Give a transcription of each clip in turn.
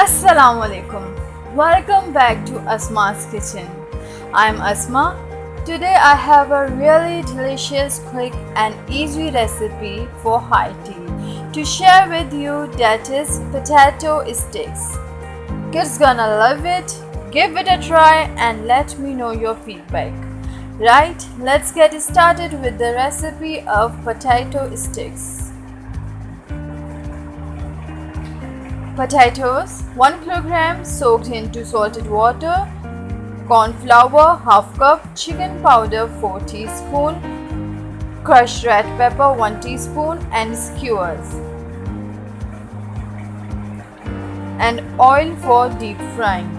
Assalamu alaikum. Welcome back to ASMAS kitchen. I'm Asma. Today I have a really delicious, quick and easy recipe for high tea to share with you, that is potato sticks. Kids gonna love it. Give it a try and let me know your feedback. Right, let's get started with the recipe of potato sticks. Potatoes 1 kilogram soaked into salted water, corn flour half cup, chicken powder 4 teaspoon, crushed red pepper 1 teaspoon and skewers, and oil for deep frying.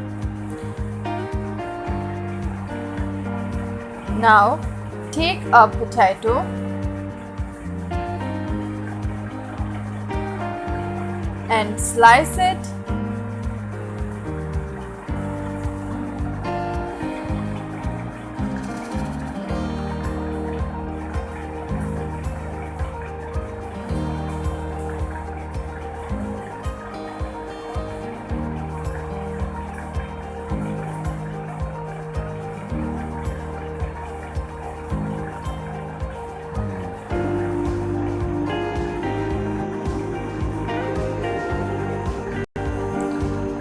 Now take a potato and slice it.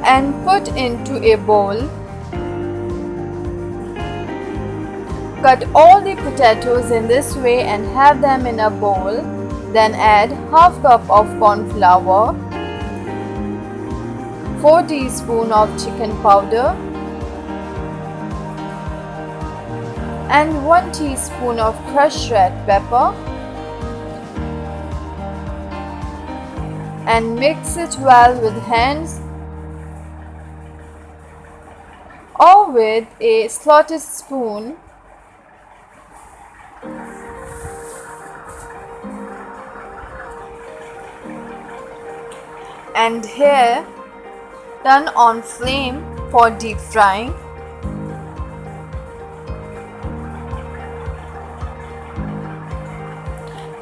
And put into a bowl. Cut all the potatoes in this way and have them in a bowl. Then add half cup of corn flour, 4 teaspoon of chicken powder and 1 teaspoon of crushed red pepper, and mix it well with hands or with a slotted spoon. And here turn on flame for deep frying.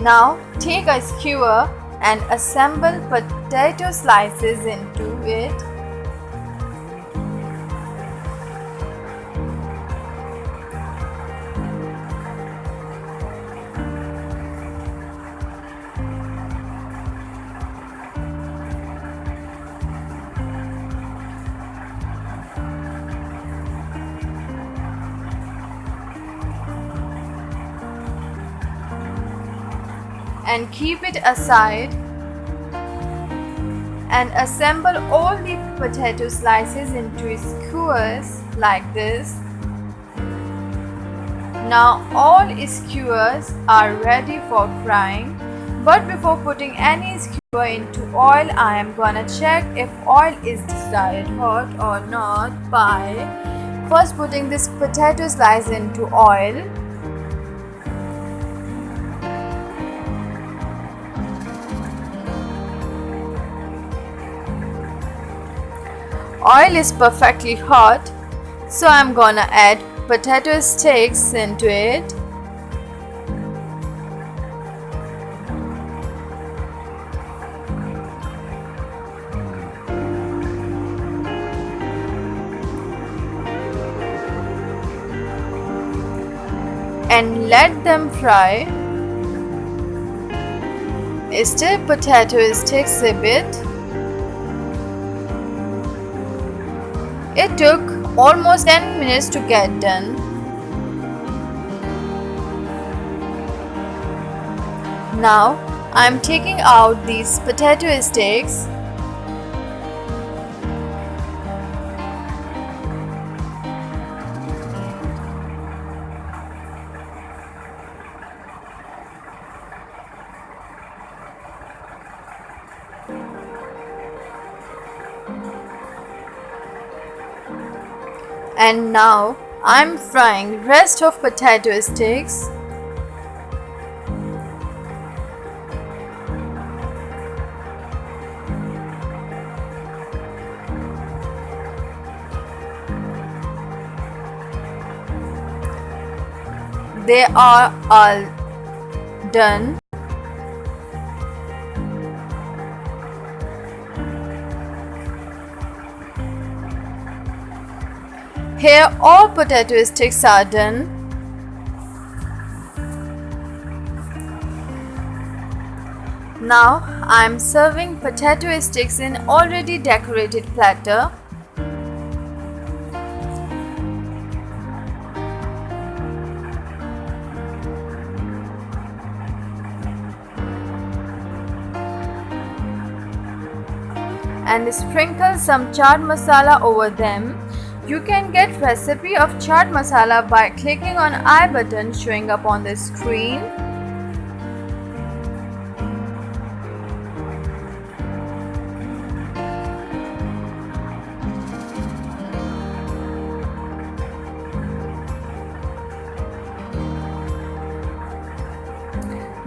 Now take a skewer and assemble potato slices into it. And keep it aside, and assemble all the potato slices into skewers like this. Now all skewers are ready for frying, but before putting any skewer into oil, I am gonna check if oil is desired hot or not by first putting this potato slice into oil. Oil is perfectly hot, so I'm gonna add potato sticks into it. And let them fry. Stir potato sticks a bit. It took almost 10 minutes to get done. Now I am taking out these potato sticks. And now I'm frying rest of potato sticks. They are all done. Here all potato sticks are done. Now I am serving potato sticks in already decorated platter. And sprinkle some chaat masala over them. You can get recipe of chaat masala by clicking on I button showing up on the screen.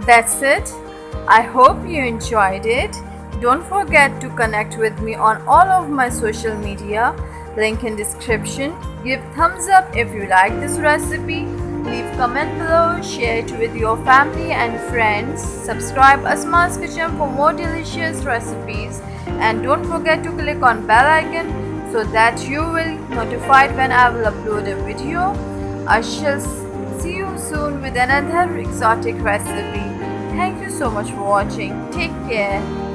That's it. I hope you enjoyed it. Don't forget to connect with me on all of my social media. Link in description. Give thumbs up if you like this recipe. Leave comment below. Share it with your family and friends. Subscribe ASMAS Kitchen for more delicious recipes. And don't forget to click on bell icon so that you will be notified when I will upload a video. I shall see you soon with another exotic recipe. Thank you so much for watching. Take care.